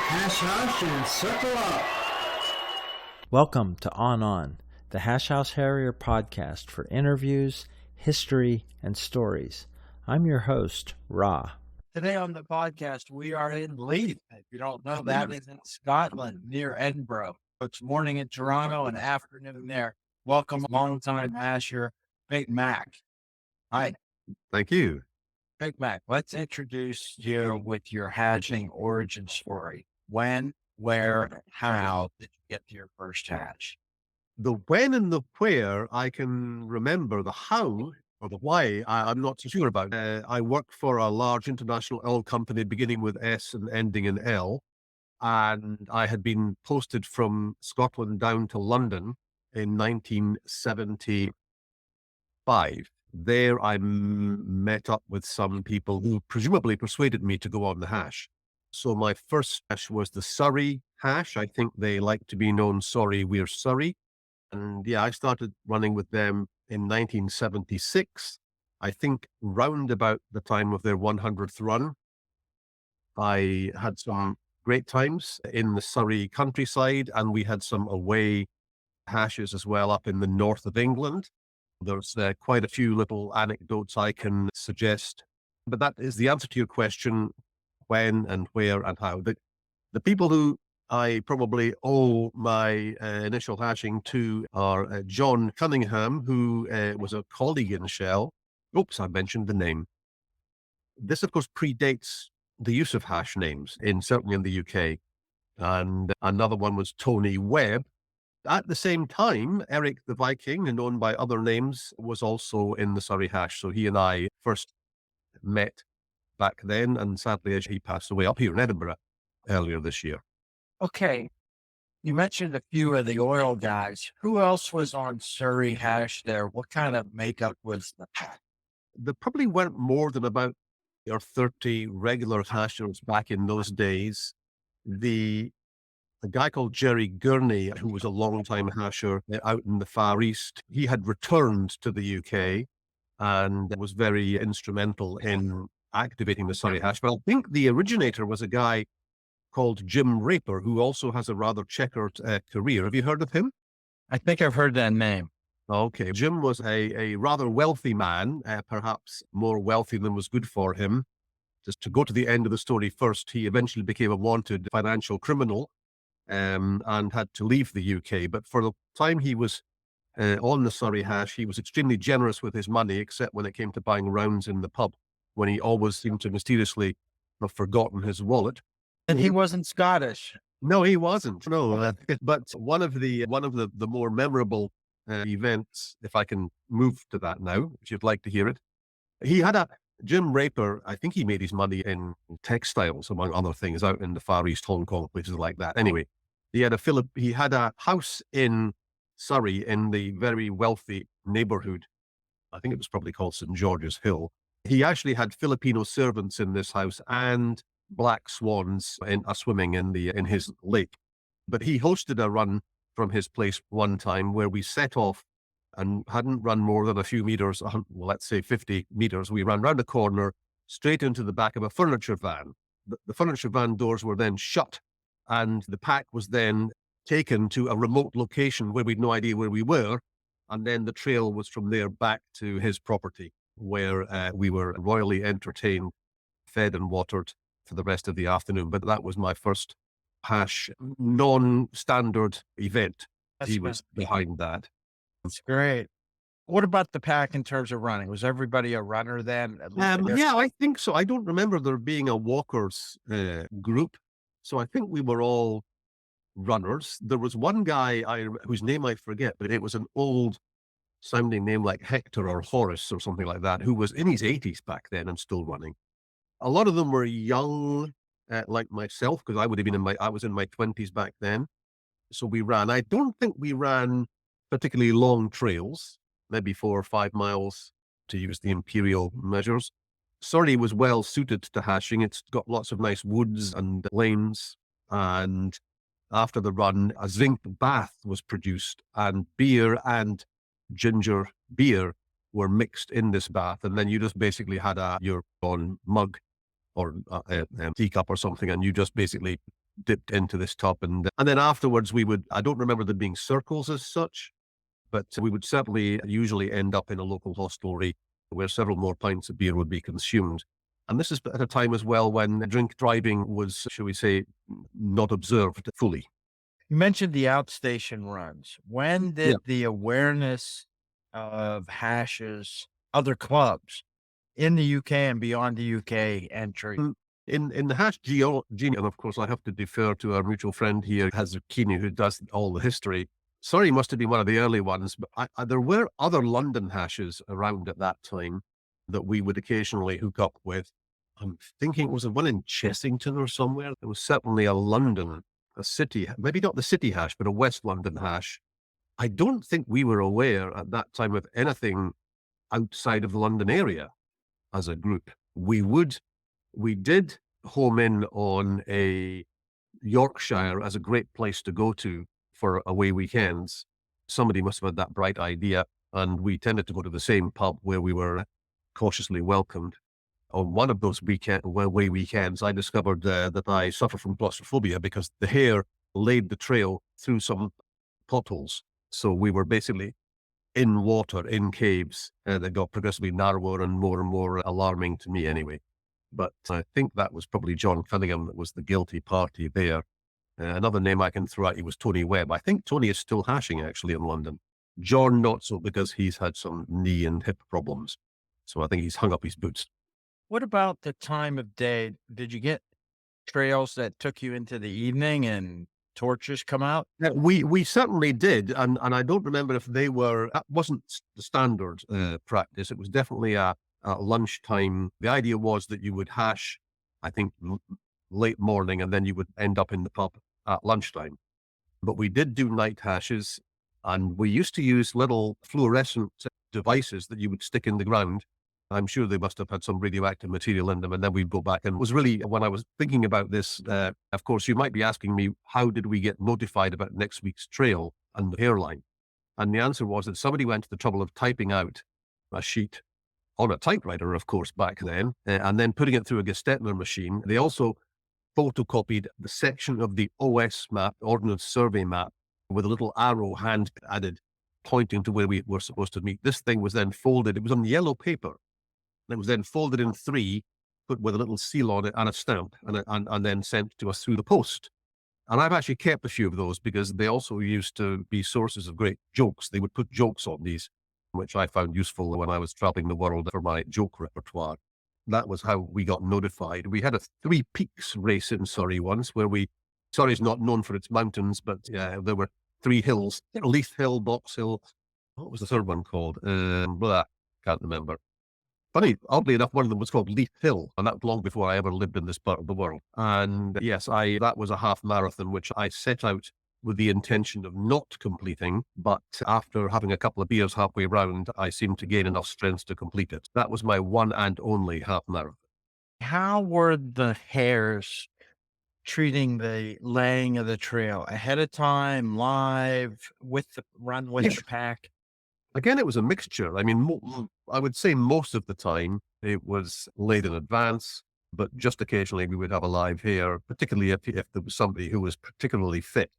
Hash hash and circle up. Welcome to On, the Hash House Harrier podcast for interviews, history, and stories. I'm your host, Ra. Today on the podcast, we are in Leith. If you don't know, that is in Scotland, near Edinburgh. It's morning in Toronto and afternoon there. Welcome, longtime Asher, Big Mac. Hi. Thank you. Big Mac, let's introduce you with your hatching origin story. When, where, how did you get to your first hatch? The when and the where I can remember. The how or the why I'm not so sure about. I worked for a large international oil company beginning with S and ending in L. And I had been posted from Scotland down to London in 1975. There I met up with some people who presumably persuaded me to go on the hash. So my first hash was the Surrey hash. I think they like to be known, sorry, we're Surrey. And yeah, I started running with them in 1976. I think round about the time of their 100th run. I had some great times in the Surrey countryside, and we had some away hashes as well up in the north of England. There's quite a few little anecdotes I can suggest, but that is the answer to your question, when and where and how. The people who I probably owe my initial hashing to are John Cunningham, who was a colleague in Shell. Oops, I mentioned the name. This, of course, predates the use of hash names, certainly in the UK. And another one was Tony Webb. At the same time, Eric the Viking, known by other names, was also in the Surrey hash. So he and I first met back then, and sadly, as he passed away up here in Edinburgh earlier this year. Okay. You mentioned a few of the oil guys. Who else was on Surrey hash there? What kind of makeup was the pack? There probably weren't more than about 30 regular hashers back in those days. A guy called Jerry Gurney, who was a long-time hasher out in the Far East, he had returned to the UK and was very instrumental in activating the Surrey hash. But I think the originator was a guy called Jim Raper, who also has a rather checkered career. Have you heard of him? I think I've heard that name. Okay. Jim was a rather wealthy man, perhaps more wealthy than was good for him. Just to go to the end of the story first, he eventually became a wanted financial criminal and had to leave the UK. But for the time he was on the Surrey hash, he was extremely generous with his money, except when it came to buying rounds in the pub, when he always seemed to mysteriously have forgotten his wallet. And he wasn't Scottish. No, he wasn't. No, but one of the more memorable events, if I can move to that now, if you'd like to hear it, he had Jim Raper. I think he made his money in textiles, among other things, out in the Far East, Hong Kong, places like that. Anyway, he had a house in Surrey in the very wealthy neighborhood. I think it was probably called St. George's Hill. He actually had Filipino servants in this house and black swans swimming in his lake. But he hosted a run from his place one time where we set off and hadn't run more than a few meters, let's say 50 meters. We ran round a corner straight into the back of a furniture van. The furniture van doors were then shut, and the pack was then taken to a remote location where we'd no idea where we were. And then the trail was from there back to his property, where we were royally entertained, fed and watered for the rest of the afternoon. But that was my first hash non-standard event. He was behind that. That's great. What about the pack in terms of running? Was everybody a runner then? Yeah, I think so. I don't remember there being a walkers group. So I think we were all runners. There was one guy whose name I forget, but it was an old sounding name like Hector or Horace or something like that, who was in his 80s back then and still running. A lot of them were young, like myself, because I was in my 20s back then. So we ran. I don't think we ran particularly long trails, maybe 4 or 5 miles to use the imperial measures. Surrey was well suited to hashing. It's got lots of nice woods and lanes. And after the run, a zinc bath was produced, and beer and ginger beer were mixed in this bath. And then you just basically had your own mug or a teacup or something, and you just basically dipped into this top. And then afterwards I don't remember there being circles as such, but we would certainly usually end up in a local hostelry where several more pints of beer would be consumed. And this is at a time as well when drink driving was, shall we say, not observed fully. You mentioned the outstation runs. When did Yeah. the awareness of hashes, other clubs in the UK and beyond the UK entry? In the hash gene, and of course I have to defer to our mutual friend here, Hazzucchini, who does all the history. Surrey must have been one of the early ones, but there were other London hashes around at that time that we would occasionally hook up with. I'm thinking it was one in Chessington or somewhere. There was certainly a city, maybe not the city hash, but a West London hash. I don't think we were aware at that time of anything outside of the London area as a group. We did home in on a Yorkshire as a great place to go to for away weekends. Somebody must have had that bright idea, and we tended to go to the same pub where we were cautiously welcomed. On one of those away weekends, I discovered that I suffer from claustrophobia because the hair laid the trail through some potholes. So we were basically in water, in caves, that got progressively narrower and more alarming to me anyway. But I think that was probably John Cunningham that was the guilty party there. Another name I can throw at you was Tony Webb. I think Tony is still hashing actually in London. John not so, because he's had some knee and hip problems. So I think he's hung up his boots. What about the time of day? Did you get trails that took you into the evening and torches come out? We certainly did, and I don't remember if that wasn't the standard practice. It was definitely at lunchtime. The idea was that you would hash, I think, late morning, and then you would end up in the pub at lunchtime. But we did do night hashes, and we used to use little fluorescent devices that you would stick in the ground. I'm sure they must have had some radioactive material in them, and then we'd go back. And it was really, when I was thinking about this, of course, you might be asking me, how did we get notified about next week's trail and the hairline? And the answer was that somebody went to the trouble of typing out a sheet on a typewriter, of course, back then, and then putting it through a Gestetner machine. They also photocopied the section of the OS map, Ordnance Survey map, with a little arrow hand added, pointing to where we were supposed to meet. This thing was then folded. It was on yellow paper. It was then folded in three, put with a little seal on it and a stamp, and then sent to us through the post. And I've actually kept a few of those because they also used to be sources of great jokes. They would put jokes on these, which I found useful when I was traveling the world for my joke repertoire. That was how we got notified. We had a 3 Peaks race in Surrey once, Surrey's not known for its mountains, but there were 3 hills, Leith Hill, Box Hill. What was the third one called? Can't remember. Funny, oddly enough, one of them was called Leith Hill, and that was long before I ever lived in this part of the world. And yes, that was a half marathon, which I set out with the intention of not completing, but after having a couple of beers halfway round, I seemed to gain enough strength to complete it. That was my one and only half marathon. How were the hares treating the laying of the trail ahead of time, live, with the pack? Again, it was a mixture. I mean, I would say most of the time it was laid in advance, but just occasionally we would have a live hare, particularly if there was somebody who was particularly fit.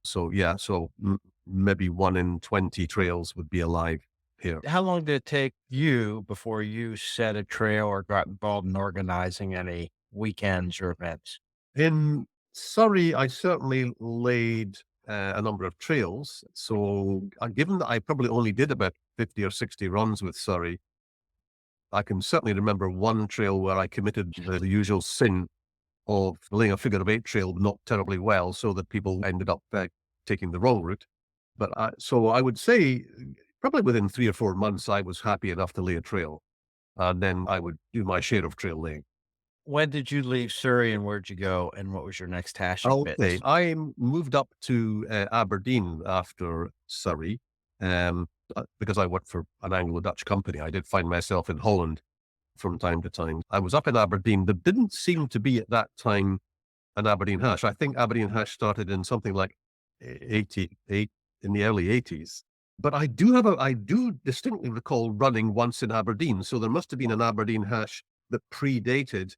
So yeah, maybe 1 in 20 trails would be a live hare. How long did it take you before you set a trail or got involved in organizing any weekends or events? In Surrey, I certainly laid a number of trails. So given that I probably only did about 50 or 60 runs with Surrey, I can certainly remember one trail where I committed the usual sin of laying a figure of 8 trail not terribly well, so that people ended up taking the wrong route. But so I would say probably within 3 or 4 months, I was happy enough to lay a trail. And then I would do my share of trail laying. When did you leave Surrey and where'd you go? And what was your next hashing Okay, bit? I moved up to Aberdeen after Surrey because I worked for an Anglo-Dutch company. I did find myself in Holland from time to time. I was up in Aberdeen. There didn't seem to be at that time an Aberdeen hash. I think Aberdeen hash started in something like 88, in the early 80s. But I do distinctly recall running once in Aberdeen. So there must have been an Aberdeen hash that predated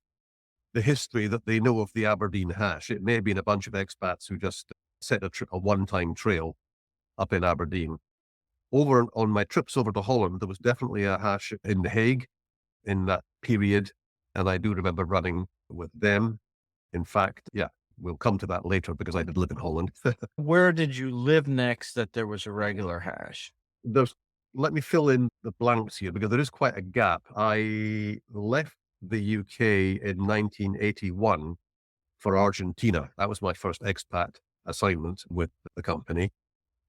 the history that they know of the Aberdeen hash. It may have been a bunch of expats who just set a one-time trail up in Aberdeen. Over on my trips over to Holland, there was definitely a hash in TheHague in that period, and I do remember running with them. In fact, yeah, we'll come to that later because I did live in Holland. Where did you live next that there was a regular hash? Let me fill in the blanks here because there is quite a gap. I left the UK in 1981 for Argentina. That was my first expat assignment with the company.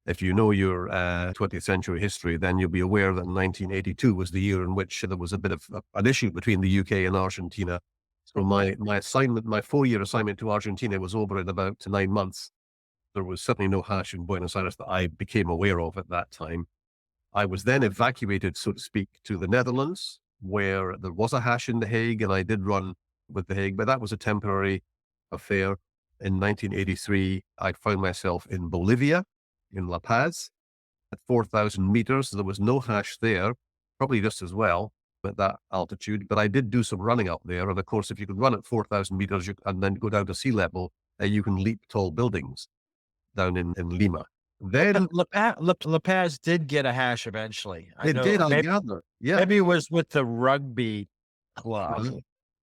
If you know your 20th century history, then you'll be aware that 1982 was the year in which there was a bit of an issue between the UK and Argentina. So my assignment, my 4-year assignment to Argentina was over in about 9 months. There was certainly no hash in Buenos Aires that I became aware of at that time. I was then evacuated, so to speak, to the Netherlands, where there was a hash in TheHague, and I did run with TheHague, but that was a temporary affair. In 1983, I found myself in Bolivia, in La Paz, at 4,000 meters. There was no hash there, probably just as well at that altitude, but I did do some running up there. And of course, if you can run at 4,000 meters and then go down to sea level, you can leap tall buildings down in Lima. Then La Paz did get a hash eventually. I it know did, I maybe, gather. Yeah. maybe it was with the rugby club. Uh-huh.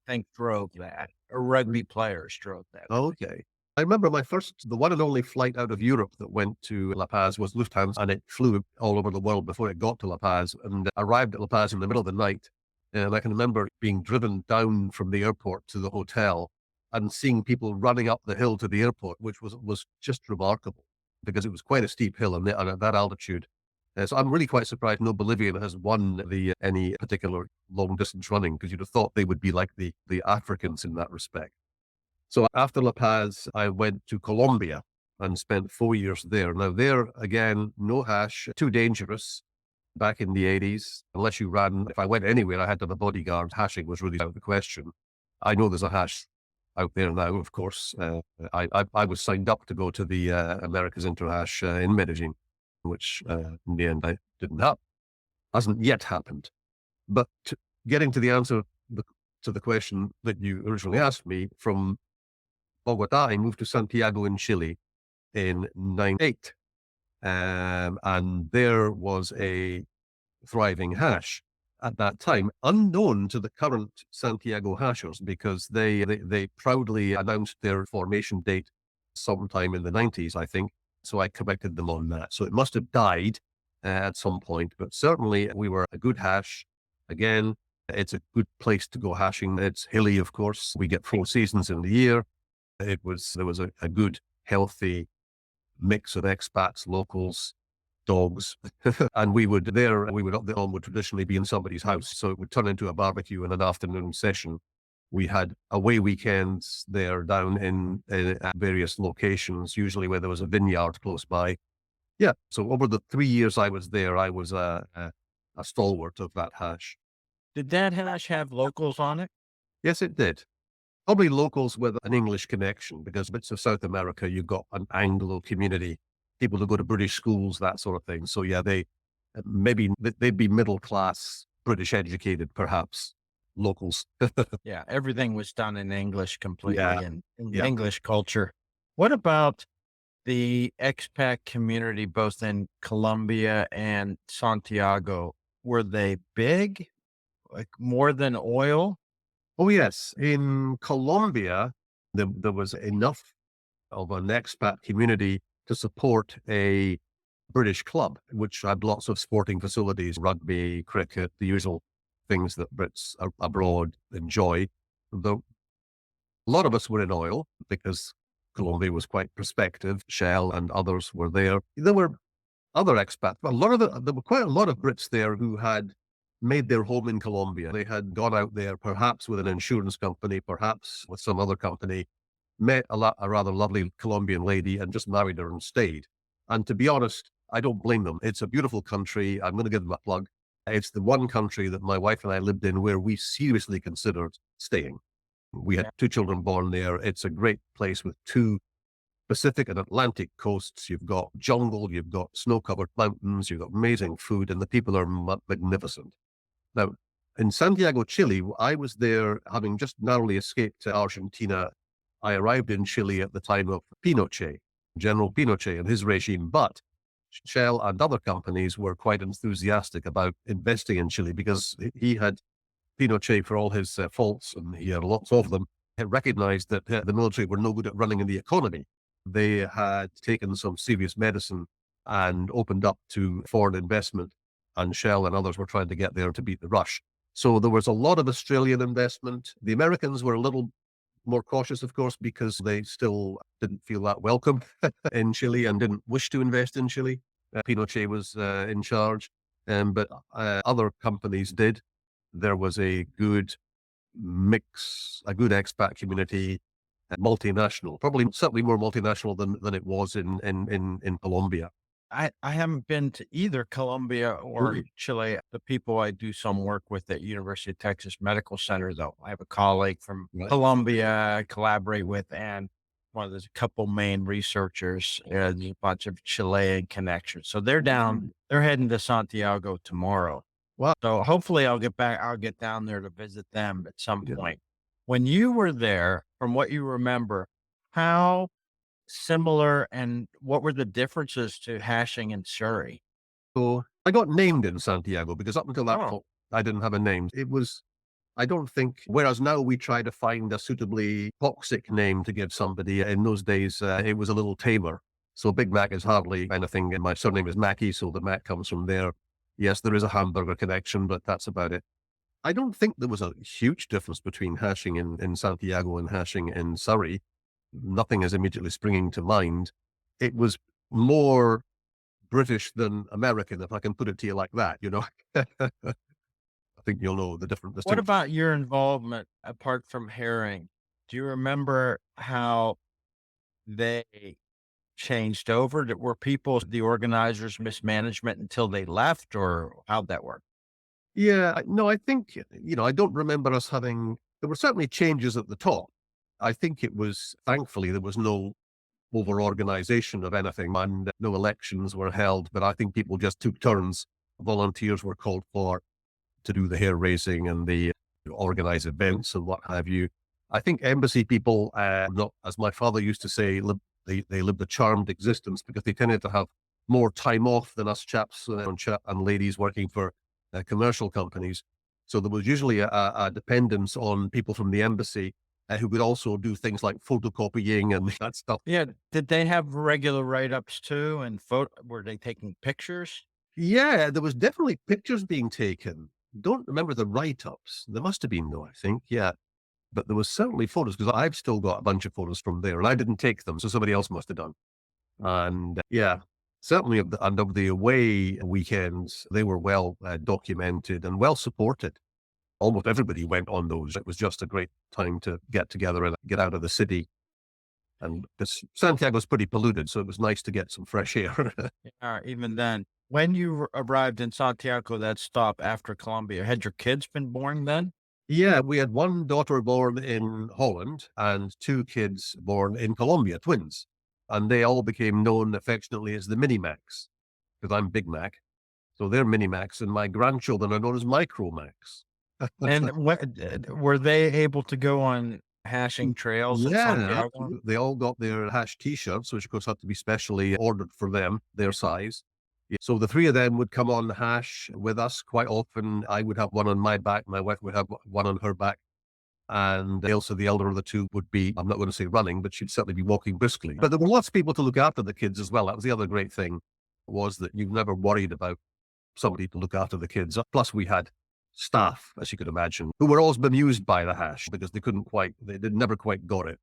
I think drove that, or rugby players drove that. Okay. I remember the one and only flight out of Europe that went to La Paz was Lufthansa, and it flew all over the world before it got to La Paz and arrived at La Paz in the middle of the night. And I can remember being driven down from the airport to the hotel and seeing people running up the hill to the airport, which was just remarkable because it was quite a steep hill and at that altitude. So I'm really quite surprised no Bolivian has won any particular long distance running, because you'd have thought they would be like the Africans in that respect. So after La Paz, I went to Colombia and spent 4 years there. Now there, again, no hash, too dangerous back in the 80s. Unless you ran, if I went anywhere, I had to have a bodyguard. Hashing was really out of the question. I know there's a hash out there now, of course. I was signed up to go to the America's Interhash in Medellin, which in the end I didn't have. Hasn't yet happened. But getting to the answer to the question that you originally asked me, from Bogota, I moved to Santiago in Chile in 98. And there was a thriving hash at that time, unknown to the current Santiago hashers, because they proudly announced their formation date sometime in the 90s, I think. So I corrected them on that. So it must have died at some point, but certainly we were a good hash. Again, it's a good place to go hashing. It's hilly, of course. We get 4 seasons in the year. There was a good, healthy mix of expats, locals, dogs, and we would traditionally be in somebody's house, so it would turn into a barbecue in an afternoon session. We had away weekends there down in at various locations, usually where there was a vineyard close by. Yeah, so over the 3 years I was there, I was a stalwart of that hash. Did that hash have locals on it? Yes, it did. Probably locals with an English connection, because bits of South America, you've got an Anglo community, people who go to British schools, that sort of thing. So yeah, they'd be middle class, British educated, perhaps locals. Yeah, everything was done in English completely, Yeah, in yeah. English culture. What about the expat community, both in Colombia and Santiago? Were they big, like more than oil? Oh yes, in Colombia, there was enough of an expat community to support a British club, which had lots of sporting facilities, rugby, cricket, the usual things that Brits abroad enjoy. Though a lot of us were in oil because Colombia was quite prospective. Shell and others were there. There were other expats. There were quite a lot of Brits there who had made their home in Colombia. They had gone out there, perhaps with an insurance company, perhaps with some other company, met a rather lovely Colombian lady and just married her and stayed. And to be honest, I don't blame them. It's a beautiful country. I'm going to give them a plug. It's the one country that my wife and I lived in where we seriously considered staying. We had 2 children born there. It's a great place with 2 Pacific and Atlantic coasts. You've got jungle, you've got snow-covered mountains, you've got amazing food, and the people are magnificent. Now, In Santiago, Chile, I was there having just narrowly escaped to Argentina. I arrived in Chile at the time of Pinochet, General Pinochet and his regime, but Shell and other companies were quite enthusiastic about investing in Chile because he had Pinochet, for all his faults, and he had lots of them, had recognized that the military were no good at running in the economy. They had taken some serious medicine and opened up to foreign investment, and Shell and others were trying to get there to beat the rush. So there was a lot of Australian investment. The Americans were a little more cautious, of course, because they still didn't feel that welcome in Chile and didn't wish to invest in Chile. Pinochet was in charge, but other companies did. There was a good mix, a good expat community, multinational, probably certainly more multinational than it was in Colombia. I haven't been to either Colombia or Chile. The people I do some work with at University of Texas Medical Center, though, I have a colleague from Colombia I collaborate with, and one of the couple main researchers. There's a bunch of Chilean connections. So they're down, they're heading to Santiago tomorrow. Wow. So hopefully I'll get down there to visit them at some point. When you were there, from what you remember, how similar and what were the differences to hashing in Surrey? So I got named in Santiago because up until that point, I didn't have a name. It was, I don't think, whereas now we try to find a suitably toxic name to give somebody. In those days, it was a little tamer. So Big Mac is hardly anything. And my surname is Mackey, so the Mac comes from there. Yes, there is a hamburger connection, but that's about it. I don't think there was a huge difference between hashing in Santiago and hashing in Surrey. Nothing is immediately springing to mind. It was more British than American, if I can put it to you like that, you know. I think you'll know the difference. What about your involvement apart from herring? Do you remember how they changed over? Were people, the organizers, mismanagement until they left, or how'd that work? Yeah, no, I think, I don't remember us having, there were certainly changes at the top. I think it was, thankfully, there was no over-organization of anything, and no elections were held, but I think people just took turns. Volunteers were called for to do the hair raising and the organize events and what have you. I think embassy people, not, as my father used to say, they lived a charmed existence because they tended to have more time off than us chaps and ladies working for commercial companies. So there was usually a dependence on people from the embassy who could also do things like photocopying and that stuff. Yeah. Did they have regular write-ups too? And were they taking pictures? Yeah, there was definitely pictures being taken. Don't remember the write-ups. There must have been, though, I think. Yeah. But there was certainly photos because I've still got a bunch of photos from there and I didn't take them. So somebody else must have done. And yeah, certainly of the away weekends, they were well documented and well supported. Almost everybody went on those. It was just a great time to get together and get out of the city. And Santiago's pretty polluted, so it was nice to get some fresh air. Yeah, even then. When you arrived in Santiago, that stop after Colombia, had your kids been born then? Yeah, we had one daughter born in Holland and two kids born in Colombia, twins. And they all became known affectionately as the Mini-Macs, because I'm Big Mac. So they're Mini-Macs, and my grandchildren are known as Micro Macs. And were they able to go on hashing trails? Yeah, they all got their hash T-shirts, which of course had to be specially ordered for them, their size. Yeah. So the three of them would come on the hash with us quite often. I would have one on my back, my wife would have one on her back, and Ailsa, the elder of the two, would be, I'm not going to say running, but she'd certainly be walking briskly. But there were lots of people to look after the kids as well. That was the other great thing, was that you never worried about somebody to look after the kids. Plus we had staff, as you could imagine, who were always bemused by the hash because they never quite got it.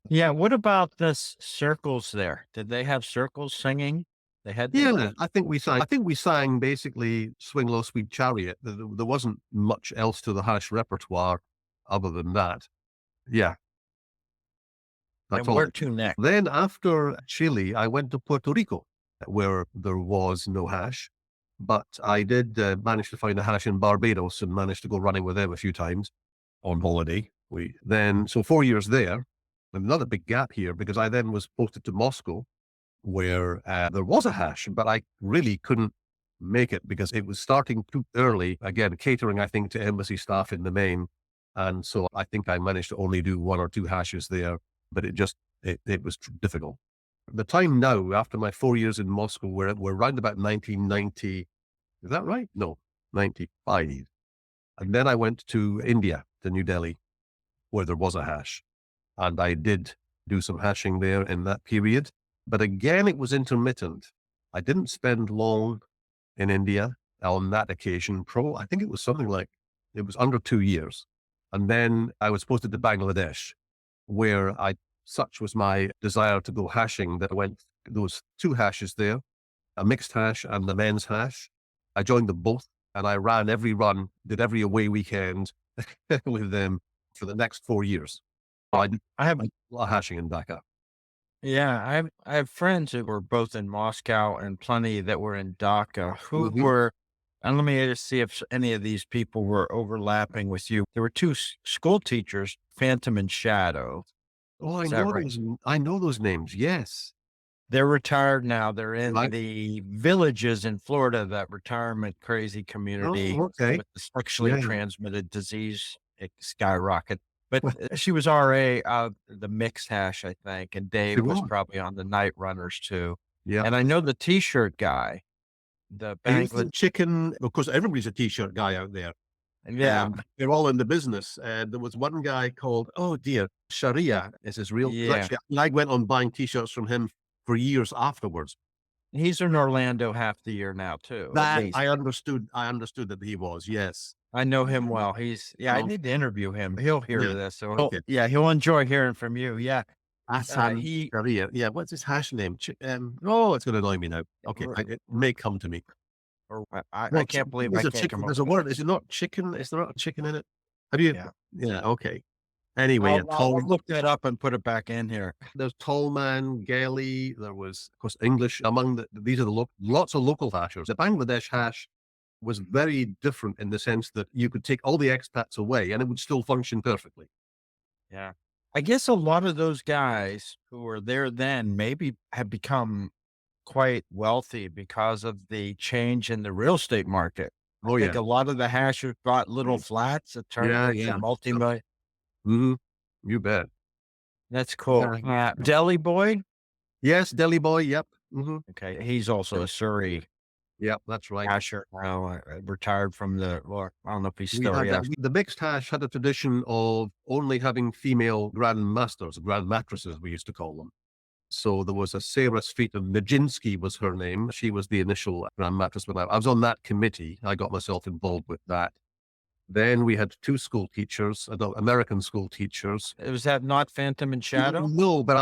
Yeah. What about this circles there? Did they have circles singing? They had. Yeah, I think we sang basically Swing Low Sweet Chariot. There wasn't much else to the hash repertoire other than that. Yeah. And where to next? Then after Chile, I went to Puerto Rico, where there was no hash. But I did manage to find a hash in Barbados and managed to go running with them a few times on holiday. So 4 years there, and another big gap here because I then was posted to Moscow, where there was a hash, but I really couldn't make it because it was starting too early. Again, catering, I think, to embassy staff in the main. And so I think I managed to only do 1 or 2 hashes there, but it was difficult. The time now, after my 4 years in Moscow, we're around about 1990. Is that right? No, 95. And then I went to India, to New Delhi, where there was a hash. And I did do some hashing there in that period. But again, it was intermittent. I didn't spend long in India on that occasion. I think it was something like, it was under 2 years. And then I was posted to Bangladesh, where such was my desire to go hashing that I went those 2 hashes there, a mixed hash and the men's hash. I joined them both and I ran every run, did every away weekend with them for the next 4 years. I have a lot of hashing in Dhaka. Yeah, I have friends who were both in Moscow and plenty that were in Dhaka who were, and let me just see if any of these people were overlapping with you. There were 2 school teachers, Phantom and Shadow. Oh, Is that right? I know those names. Yes. They're retired now. They're in Right. the villages in Florida, that retirement crazy community okay. with the sexually Yeah. transmitted disease skyrocket. But she was RA of the mixed hash, I think, and Dave was was. probably on the night runners too. Yeah. And I know the T-shirt guy, the He's the Bangladesh. chicken. Of course, everybody's a t-shirt guy out there. Yeah, They're all in the business. There was one guy called, oh dear, Sharia is his real. Yeah. Actually, I went on buying t-shirts from him for years afterwards. he's in Orlando half the year now too. at That least. I understood that he was. Yes. I know him well. I Oh. need to interview him. He'll hear Yeah. this. So Okay. he'll enjoy hearing from you. Yeah. Hassan he- Sharia. Yeah. What's his hash name? Oh, it's going to annoy me now. Okay. It may come to me. Or I Well, can't believe there's I a can't chicken. come up There's a with word. Is it not chicken? Is there not a chicken in it? Have you? Yeah. Yeah. Okay. Anyway, I'll look that up and put it back in here. there's Tallman, Gailey. There was, of course, English among these are lots of local hashers. The Bangladesh hash was very different in the sense that you could take all the expats away and it would still function perfectly. Yeah. I guess a lot of those guys who were there then maybe have become quite wealthy because of the change in the real estate market. Oh I think a lot of the hashers bought little flats that turned Yeah, into yeah. multi-million. Mm-hmm. You bet. That's cool. Yeah. Delhi boy. Yes, Delhi boy. Yep. Mm-hmm. Okay. He's also a Surrey Yep, that's right. hasher now, retired from I don't know if he's We still, had yeah. the mixed hash had a tradition of only having female grandmasters, grand mattresses, we used to call them. So there was a Sarah Sfeet of Nijinsky was her name. She was the initial grand mattress. But I was on that committee. I got myself involved with that. Then we had 2 school teachers, adult American school teachers. Was that not Phantom and Shadow? No, but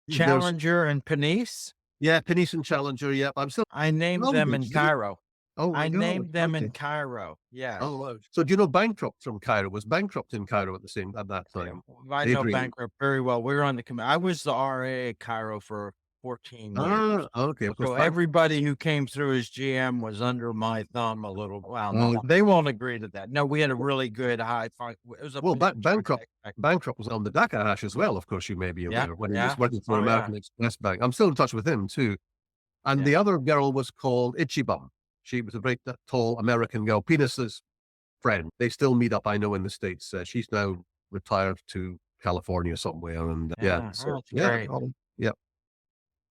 Challenger and Penice? Yeah, Penice and Challenger. Yep. I named them in Cairo. Oh, I my God, named them in okay. Cairo. Yeah. Oh, wow. So do you know Bancroft from Cairo? Was Bancroft in Cairo at that time? I know Adrian. Bankrupt very well. We were on the committee. I was the RA at Cairo for 14 years. Okay. Of course, So everybody who came through as GM was under my thumb a little. Well, no, they won't agree to that. No, we had a really good high fight. It was a Well, Bancroft was on the Dhaka hash as well. Of course, you may be aware Yeah, when he yeah. was working for Oh, yeah. American Express Bank. I'm still in touch with him too. And Yeah. the other girl was called Ichibum. She was a very tall American girl, Penis's friend. They still meet up, I know, in the States. She's now retired to California somewhere. And Yeah, so, that's great. yeah.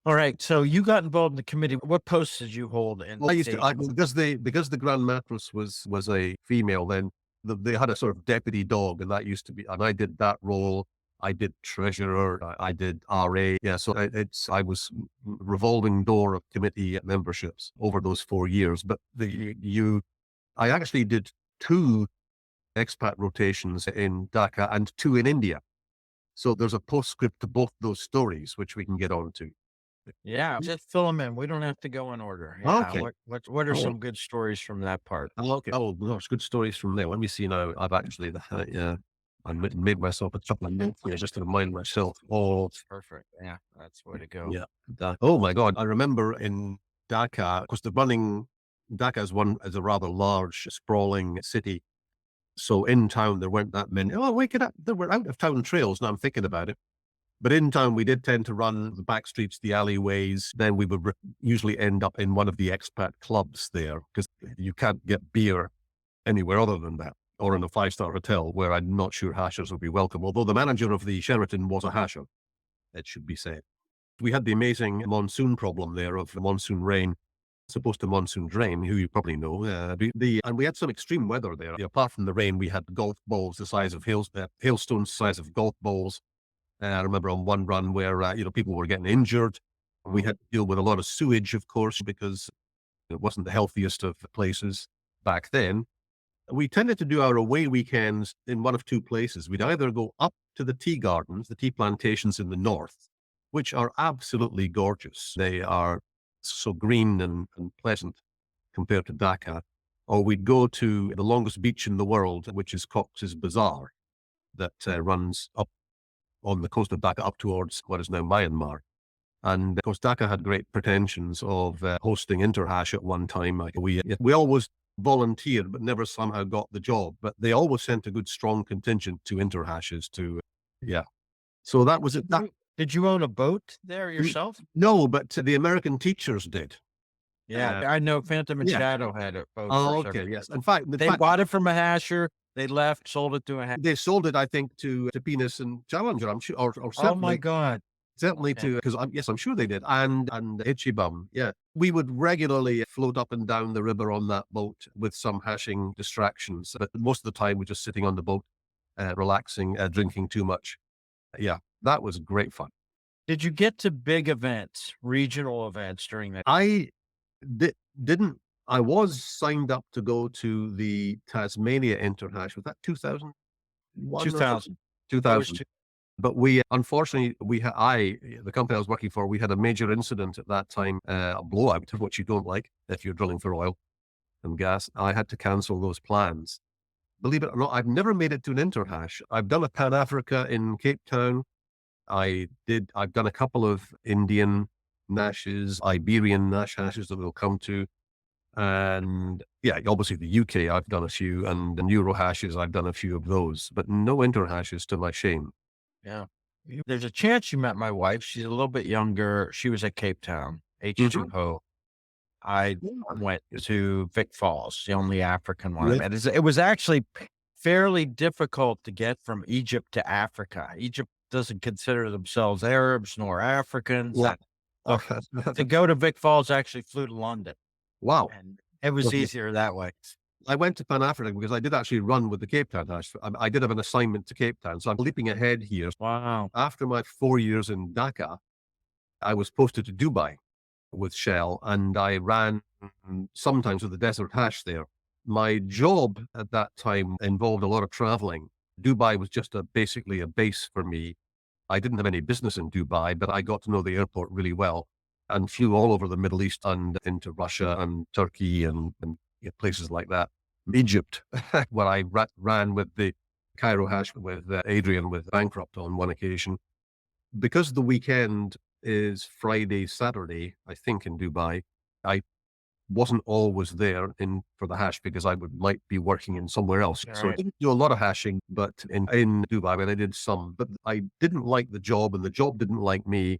All right. So you got involved in the committee. What posts did you hold in? Well, I used the- to, because the Grand Mattress was a female, then they had a sort of deputy dog, and that used to be, and I did that role. I did treasurer, I did RA. Yeah, so I was revolving door of committee memberships over those 4 years. But I actually did 2 expat rotations in Dhaka and 2 in India. So there's a postscript to both those stories, which we can get on to. Yeah, just fill them in. We don't have to go in order. Yeah. Okay. What are Oh. some good stories from that part? Okay. Oh, gosh, good stories from there. Let me see now. I've actually, I made myself a couple of notes here just to remind myself. Oh, Perfect. Yeah, that's the way to go. yeah. Oh my God. I remember in Dhaka, because Dhaka is a rather large, sprawling city. So in town, there weren't that many. Oh, there were out of town trails. Now I'm thinking about it. But in town, we did tend to run the back streets, the alleyways. Then we would usually end up in one of the expat clubs there because you can't get beer anywhere other than that, or in a 5-star hotel where I'm not sure hashers would be welcome. Although the manager of the Sheraton was a hasher, it should be said. We had the amazing monsoon problem there of monsoon rain, supposed to monsoon drain, who you probably know. And we had some extreme weather there. Apart from the rain, we had golf balls the size of hailstones the size of golf balls. I remember on one run where, people were getting injured. We had to deal with a lot of sewage, of course, because it wasn't the healthiest of places back then. We tended to do our away weekends in one of two places. We'd either go up to the tea gardens, the tea plantations in the north, which are absolutely gorgeous. They are so green and pleasant compared to Dhaka. Or we'd go to the longest beach in the world, which is Cox's Bazar, that runs up on the coast of Dhaka up towards what is now Myanmar. And of course, Dhaka had great pretensions of hosting Interhash at one time. We always volunteered, but never somehow got the job. But they always sent a good, strong contingent to Interhashes So that was it. Did you own a boat there yourself? No, but the American teachers did. Yeah, I know Phantom and Shadow had a boat. Oh, okay, yes. In fact, they bought it from a hasher. They left, sold it to a hasher. They sold it, I think, to Penis and Challenger, I'm sure, or oh my God. Certainly to, because I'm sure they did, and Ichibum, yeah. We would regularly float up and down the river on that boat with some hashing distractions, but most of the time we're just sitting on the boat, relaxing, drinking too much. Yeah, that was great fun. Did you get to big events, regional events during that? I didn't. I was signed up to go to the Tasmania Interhash. Was that 2001? 2000. 2000. But unfortunately, the company I was working for, we had a major incident at that time, a blowout, which you don't like if you're drilling for oil and gas. I had to cancel those plans. Believe it or not, I've never made it to an Interhash. I've done a Pan-Africa in Cape Town. I've done a couple of Indian Nashes, Iberian Nash hashes that we'll come to. And yeah, obviously the UK, I've done a few, and the Euro hashes, I've done a few of those, but no Interhashes to my shame. Yeah. There's a chance you met my wife. She's a little bit younger. She was at Cape Town, H2Ho. I went to Vic Falls, the only African one. Really? It was actually fairly difficult to get from Egypt to Africa. Egypt doesn't consider themselves Arabs nor Africans. Yeah. To go to Vic Falls, I actually flew to London. Wow. And it was easier that way. I went to Pan-Africa because I did actually run with the Cape Town hash. I did have an assignment to Cape Town. So I'm leaping ahead here. Wow. After my 4 years in Dhaka, I was posted to Dubai with Shell, and I ran sometimes with the Desert Hash there. My job at that time involved a lot of traveling. Dubai was just basically a base for me. I didn't have any business in Dubai, but I got to know the airport really well and flew all over the Middle East and into Russia and Turkey and places like that. Egypt, where I ran with the Cairo hash with Adrian with Bankrupt on one occasion. Because the weekend is Friday, Saturday, I think in Dubai, I wasn't always there for the hash because I might be working in somewhere else. Right. So I didn't do a lot of hashing, but in Dubai, but I did some. But I didn't like the job and the job didn't like me.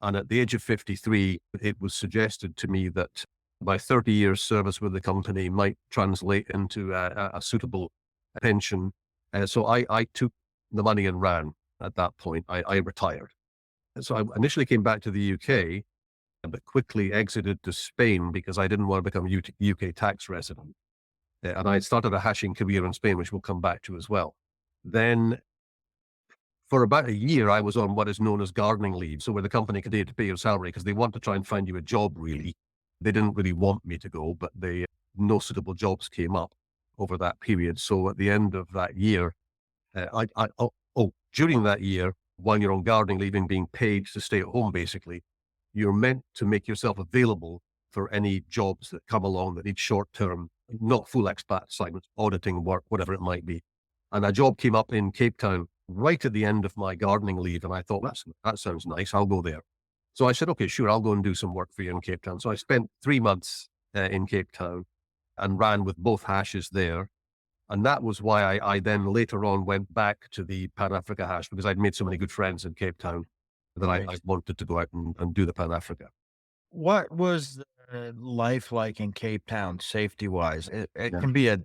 And at the age of 53, it was suggested to me that my 30 years service with the company might translate into a suitable pension. So I took the money and ran at that point. I retired. So I initially came back to the UK, but quickly exited to Spain because I didn't want to become a UK tax resident. And I started a hashing career in Spain, which we'll come back to as well. Then for about a year, I was on what is known as gardening leave. So where the company continued to pay your salary because they want to try and find you a job, really. They didn't really want me to go, but no suitable jobs came up over that period. So at the end of that year, during that year, while you're on gardening leave and being paid to stay at home, basically, you're meant to make yourself available for any jobs that come along that need short-term, not full expat assignments, auditing work, whatever it might be. And a job came up in Cape Town right at the end of my gardening leave. And I thought, that sounds nice. I'll go there. So I said, okay, sure, I'll go and do some work for you in Cape Town. So I spent 3 months in Cape Town and ran with both hashes there. And that was why I then later on went back to the Pan Africa hash, because I'd made so many good friends in Cape Town that I wanted to go out and do the Pan Africa. What was the life like in Cape Town, safety wise? It Yeah. can be a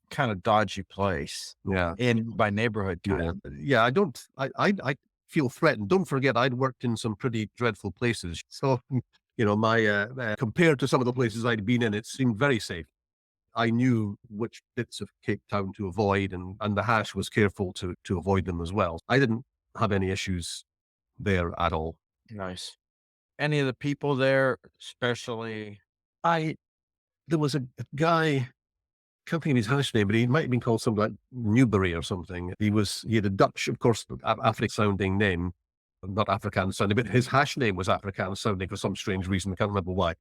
kind of dodgy place Yeah. by neighborhood kind of. Yeah, I feel threatened. Don't forget, I'd worked in some pretty dreadful places. So, my compared to some of the places I'd been in, it seemed very safe. I knew which bits of Cape Town to avoid, and the hash was careful to avoid them as well. I didn't have any issues there at all. Nice. Any of the people there, especially? There was a guy, can't think of his hash name, but he might have been called something like Newbury or something. He had a Dutch, of course, African sounding name, not Afrikaans sounding, but his hash name was Afrikaans sounding for some strange reason. I can't remember why.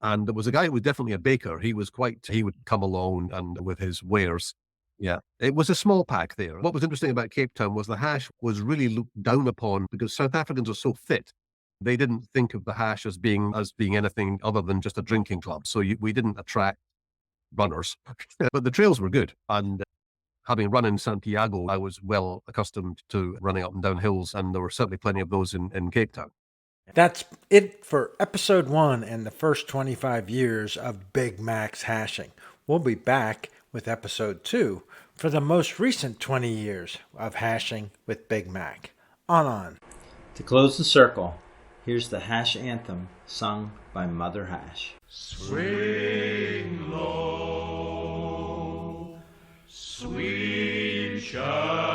And there was a guy who was definitely a baker. He would come along and with his wares. Yeah. It was a small pack there. What was interesting about Cape Town was the hash was really looked down upon because South Africans are so fit. They didn't think of the hash as being anything other than just a drinking club. So we didn't attract runners, but the trails were good. And having run in Santiago, I was well accustomed to running up and down hills, and there were certainly plenty of those in Cape Town. That's it for episode 1 and the first 25 years of Big Mac's hashing. We'll be back with episode 2 for the most recent 20 years of hashing with Big Mac. On. To close the circle, here's the hash anthem sung by Mother Hash. Swing low, sweet child.